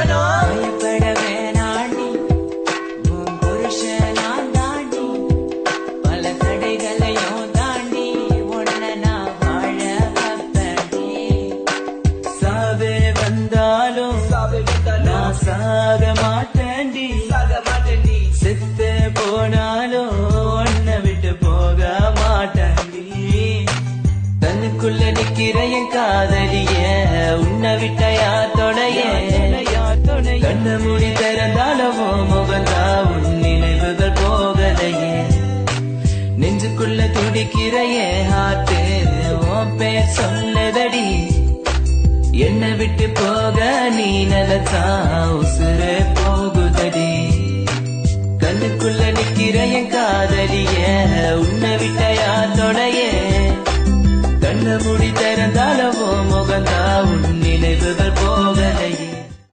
பயப்பட வேணாண்டி உன் புருஷன் நான் தாண்டி பல தடைகளையும் தாண்டி உன்னை நான் வாழ வைப்பேன்டி சாவே வந்தாலும் நான் சாக மாட்டேன்டி செத்து போனாலும் உன்னை விட்டு போக மாட்டேன்டி தன்னுக்குள்ள நிக்கிற என் காதலிய உன்னை விட்ட யார் தொடைய கண்ண மூடி திறந்தாலவோ முகந்தா உன் நினைவுகள் போகலையே நெஞ்சுக்குள்ள துடிக்கிற என் ஹார்ட்டு உன் பேர் சொன்னதடி என்னை விட்டு போக நீ நிலத்தா உசுரே போகுதடி கண்ணுக்குள்ள நிக்கிற என் காதலிய உன்னை விட்ட யார் தொடைய கண்ண மூடி திறந்தாலவோ முகந்தா உன்